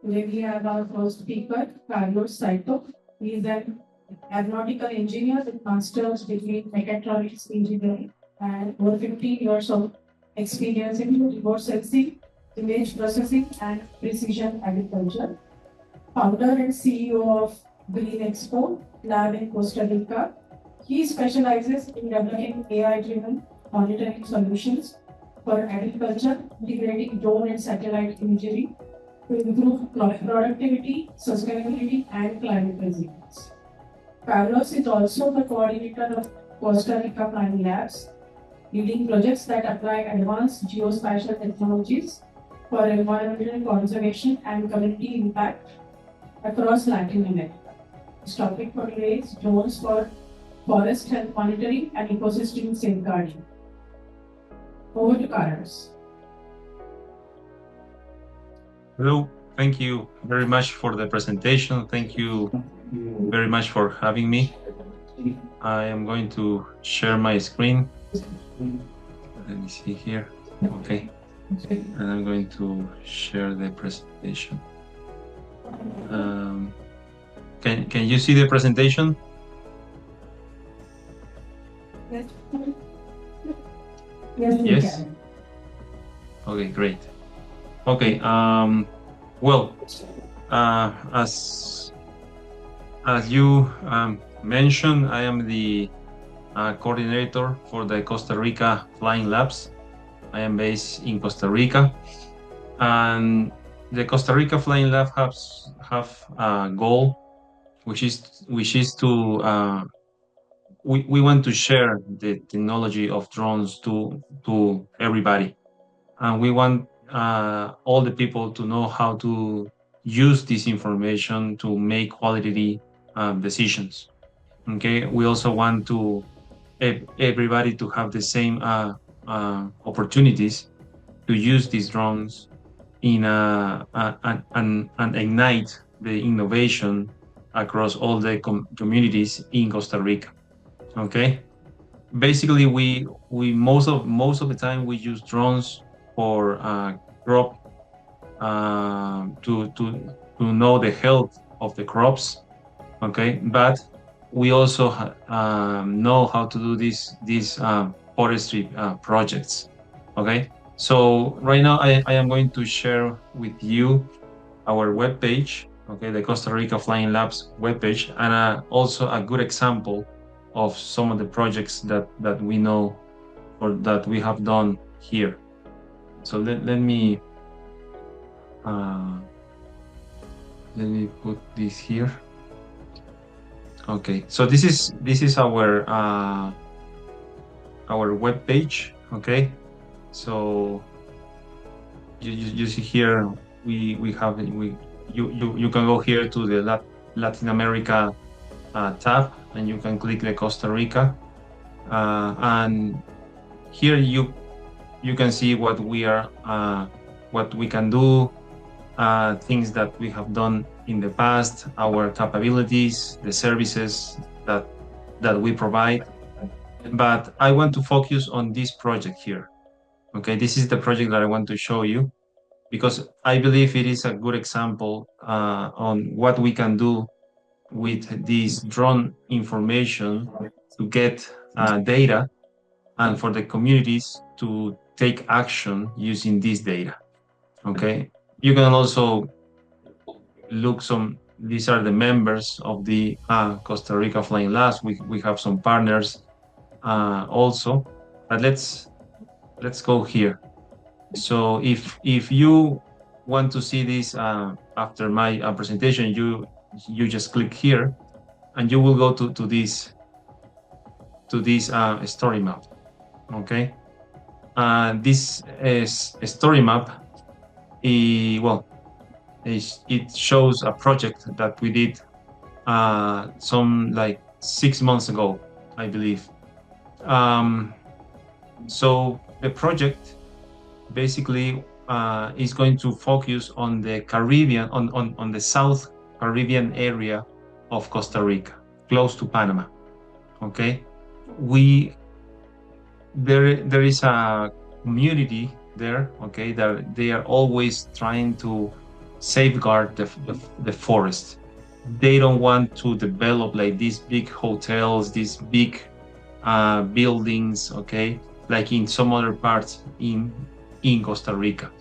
Today we have our first speaker, Saito. He is an aeronautical engineer with master's degree in Mechatronics Engineering and over 15 years of experience in remote sensing, image processing, and precision agriculture. Founder and CEO of Green Expo Lab in Costa Rica. He specializes in developing AI-driven monitoring solutions for agriculture, integrating drone and satellite imagery to improve productivity, sustainability, and climate resilience. Carlos is also the coordinator of Costa Rica Flying Labs, leading projects that apply advanced geospatial technologies for environmental conservation and community impact across Latin America. This topic for today is drones for forest health monitoring and ecosystem safeguarding. Over to Carlos. Hello, thank you very much for the presentation. Thank you very much for having me. I am going to share my screen. Let me see here. Okay. And I'm going to share the presentation. Can you see the presentation? Yes. Okay, great. Okay. Well, as you mentioned, I am the coordinator for the Costa Rica Flying Labs. I am based in Costa Rica, and the Costa Rica Flying Lab have a goal, which is to we want to share the technology of drones to everybody, and we want all the people to know how to use this information to make quality decisions. Okay, we also want to everybody to have the same opportunities to use these drones in and ignite the innovation across all the communities in Costa Rica. Okay, basically we most of the time we use drones for crop to know the health of the crops. Okay, but we also know how to do these forestry projects. Okay, so right now I am going to share with you our webpage, okay, the Costa Rica Flying Labs webpage, and also a good example of some of the projects that we know or that we have done here. So let me put this here. Okay, so this is our web page. Okay, so you see here you can go here to the Latin America tab, and you can click the Costa Rica, and here you can see what we are what we can do, things that we have done in the past, our capabilities, the services that we provide. But I want to focus on this project here. Okay, this is the project that I want to show you, because I believe it is a good example on what we can do with this drone information to get data, and for the communities to take action using this data. Okay, you can also look these are the members of the Costa Rica Flying Labs. We have some partners also, but let's go here. So if you want to see this after my presentation, you just click here, and you will go to this story map. Okay, this is a story map. It shows a project that we did some like 6 months ago, I believe. So the project basically is going to focus on the Caribbean, on the South Caribbean area of Costa Rica, close to Panama. Okay, there is a community there. Okay, that they are always trying to safeguard the forest. They don't want to develop like these big hotels, these big buildings, okay, like in some other parts in Costa Rica.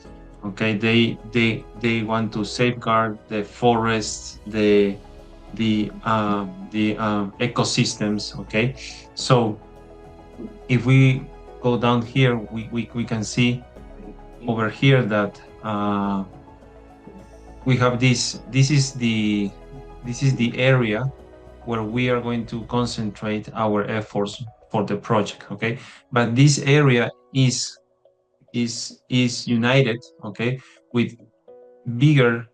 Okay, they want to safeguard the forests, the ecosystems. Okay, so if we go down here, we can see over here that we have this is the area where we are going to concentrate our efforts for the project. Okay, but this area is united, okay, with bigger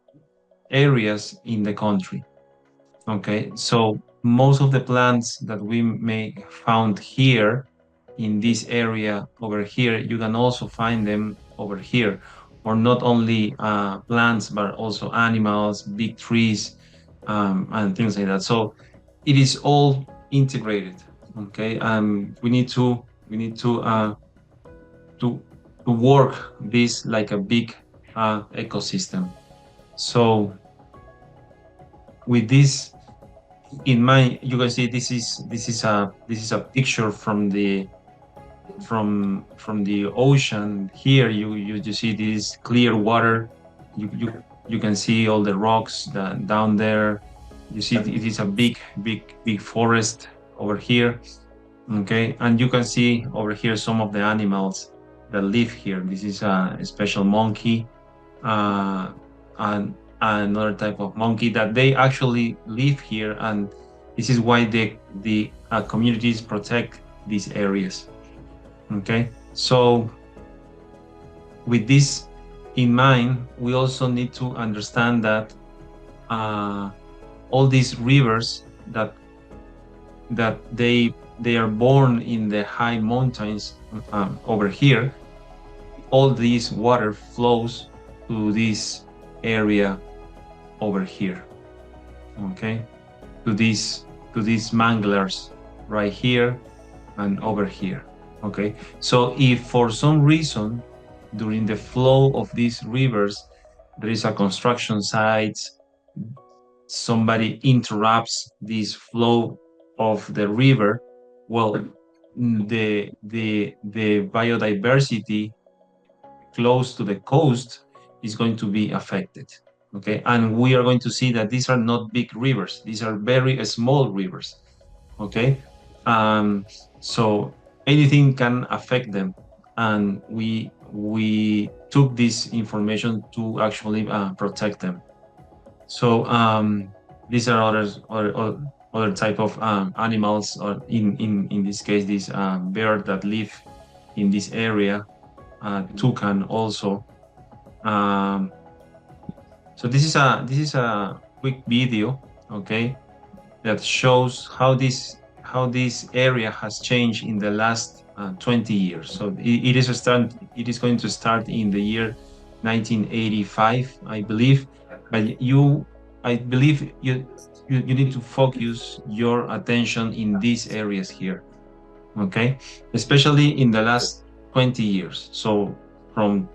areas in the country. Okay, so most of the plants that we may found here in this area over here, you can also find them over here, or not only plants but also animals, big trees, and things like that. So it is all integrated. Okay, we need to work this like a big ecosystem. So with this in mind, you can see this is a picture from the ocean. Here you see this clear water. You can see all the rocks down there. You see it is a big forest over here. Okay, and you can see over here some of the animals that live here. This is a special monkey, and another type of monkey that they actually live here, and this is why the communities protect these areas. Okay, so with this in mind, we also need to understand that all these rivers that they are born in the high mountains over here, all this water flows to this area over here, okay, to these manglers right here and over here. Okay, so if for some reason during the flow of these rivers there is a construction site, somebody interrupts this flow of the river, well, the biodiversity close to the coast is going to be affected. Okay, and we are going to see that these are not big rivers, these are very small rivers. Okay, so anything can affect them, and we took this information to actually protect them. So these are other type of animals, or in this case this bird that live in this area, toucan also. So this is a quick video, okay, that shows how this area has changed in the last 20 years. So it is going to start in the year 1985, I believe. But I believe you need to focus your attention in these areas here, okay, especially in the last 20 years. So from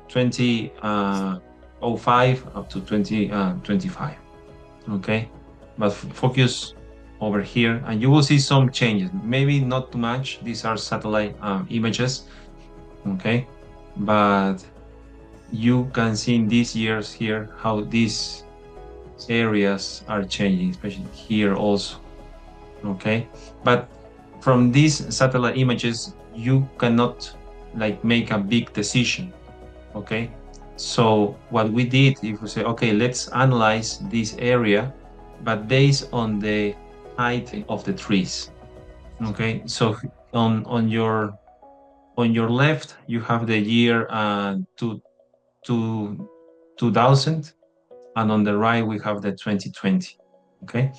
2005 up to 2025, okay. But focus over here and you will see some changes, maybe not too much. These are satellite images, okay, but you can see in these years here how these areas are changing, especially here also, okay. But from these satellite images you cannot like make a big decision, okay. So what we did, if we say, okay, let's analyze this area, but based on the height of the trees, okay. So on your left you have the year 2000, and on the right we have the 2020, okay.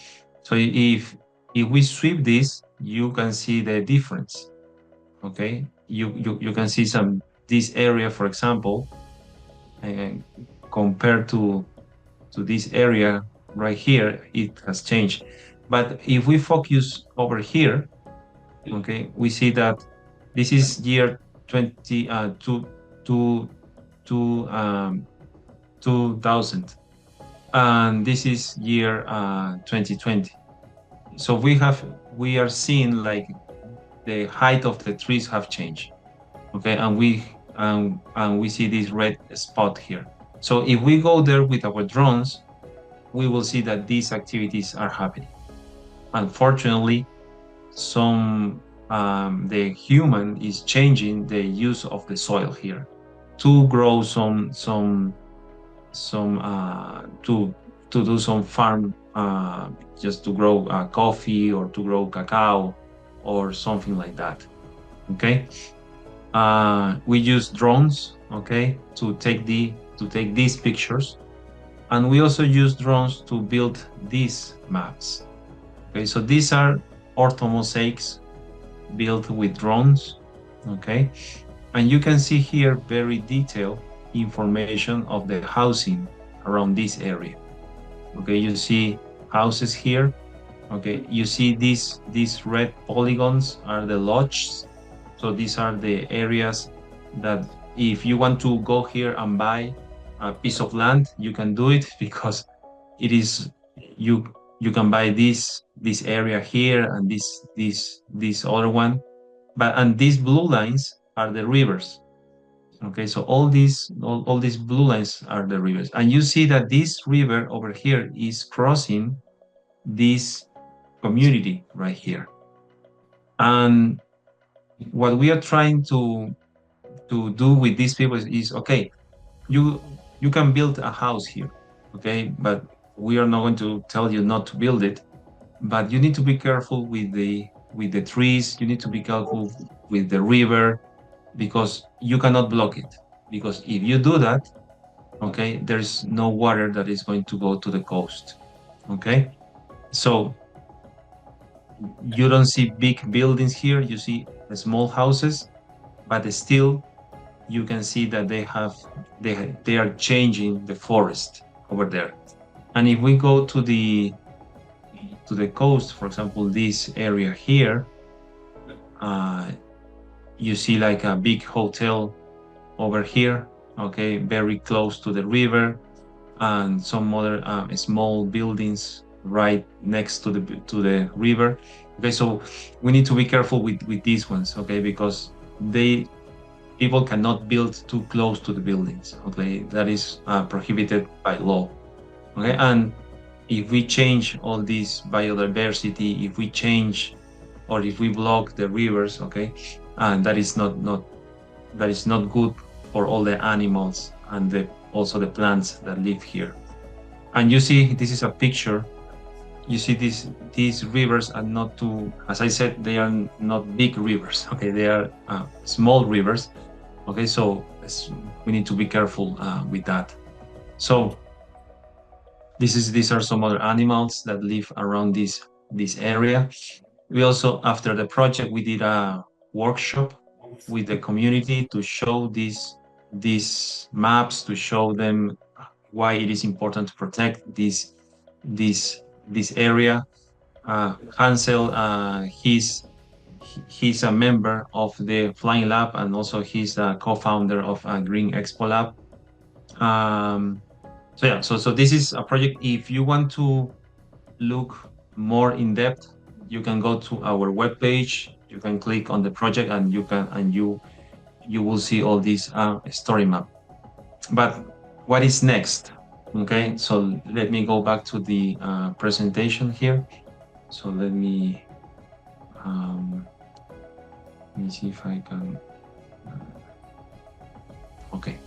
So if we sweep this, you can see the difference, okay. You can see this area, for example, compared to this area right here, it has changed. But if we focus over here, okay, we see that this is year 20 to 2000, and this is year 2020. So we are seeing like the height of the trees have changed, okay, and we see this red spot here. So if we go there with our drones, we will see that these activities are happening. Unfortunately, the human is changing the use of the soil here to grow to do some farm, just to grow coffee or to grow cacao or something like that. Okay, we use drones, okay, to take these pictures, and we also use drones to build these maps. Okay, so these are orthomosaics built with drones, okay, and you can see here very detailed information of the housing around this area. Okay, you see houses here. Okay, you see these red polygons are the lodges. So these are the areas that if you want to go here and buy a piece of land, you can do it, because it is you can buy this area here and this other one. And these blue lines are the rivers. Okay, so all these blue lines are the rivers, and you see that this river over here is crossing this community right here. And what we are trying to do with these people is okay, you can build a house here, okay, but we are not going to tell you not to build it, but you need to be careful with the trees, you need to be careful with the river, because you cannot block it, because if you do that, okay, there's no water that is going to go to the coast. Okay, so you don't see big buildings here, you see small houses, but still you can see that they are changing the forest over there. And if we go to the coast, for example, this area here, you see like a big hotel over here, okay, very close to the river, and some other small buildings right next to the river. Okay, so we need to be careful with these ones, okay, because people cannot build too close to the buildings, okay, that is prohibited by law. Okay, and if we change all this biodiversity, if we change or if we block the rivers, okay, and that is not good for all the animals and also the plants that live here. And you see, this is a picture. You see these rivers are not too, as I said, they are not big rivers. Okay, they are small rivers. Okay, so we need to be careful with that. So these are some other animals that live around this area. We also, after the project, we did a workshop with the community to show these maps, to show them why it is important to protect this area. Hansel, he's a member of the Flying Lab, and also he's a co-founder of Green Expo Lab. So yeah, so this is a project. If you want to look more in depth, you can go to our webpage. You can click on the project, and you will see all this story map. But what is next? Okay, so let me go back to the presentation here. So let me see if I can. Okay.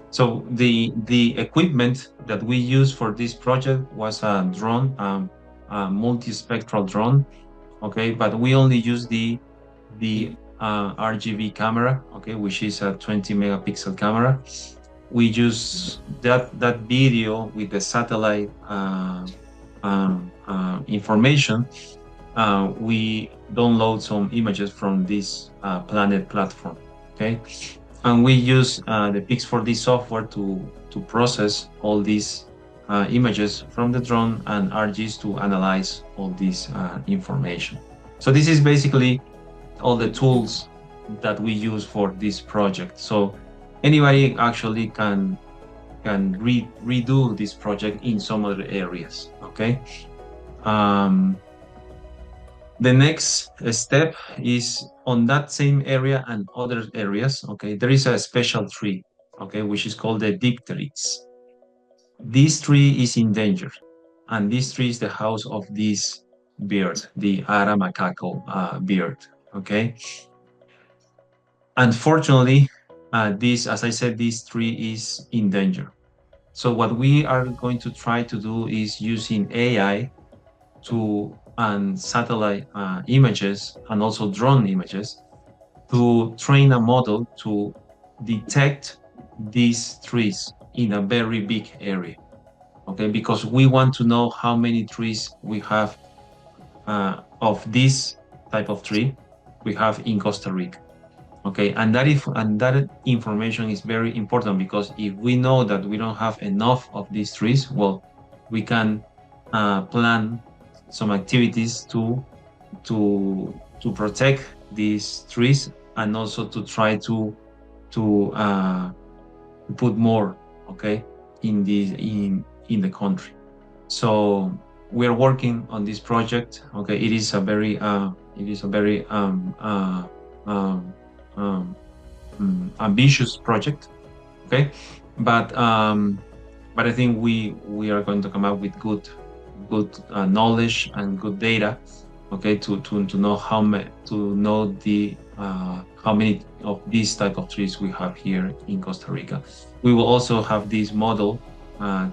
So the equipment that we used for this project was a drone, a multispectral drone. Okay, but we only use the RGB camera, okay, which is a 20 megapixel camera. We use that video with the satellite information. We download some images from this Planet platform, okay, and we use the Pix4D software to process all these images from the drone and RGs to analyze all this information. So this is basically all the tools that we use for this project. So anybody actually can redo this project in some other areas. Okay. The next step is on that same area and other areas. Okay, there is a special tree, okay, which is called the dipteryx. This tree is in danger, and this tree is the house of this bird, the Ara macaco bird. Okay, unfortunately, as I said, this tree is in danger. So what we are going to try to do is using AI and satellite images and also drone images to train a model to detect these trees in a very big area. Okay, because we want to know how many trees we have of this type of tree we have in Costa Rica. Okay, and that information is very important, because if we know that we don't have enough of these trees, well, we can plan some activities to protect these trees, and also to try to put more, okay, in the country. So we are working on this project. Okay, it is a very ambitious project. Okay, but I think we are going to come up with good knowledge and good data. Okay, to know how many of these type of trees we have here in Costa Rica. We will also have this model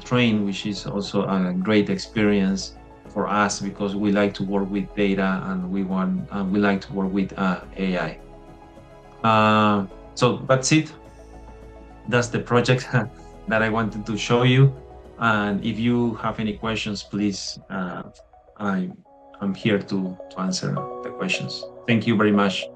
trained, which is also a great experience for us, because we like to work with data, and we like to work with AI. So that's it. That's the project that I wanted to show you. And if you have any questions, please, I'm here to answer the questions. Thank you very much.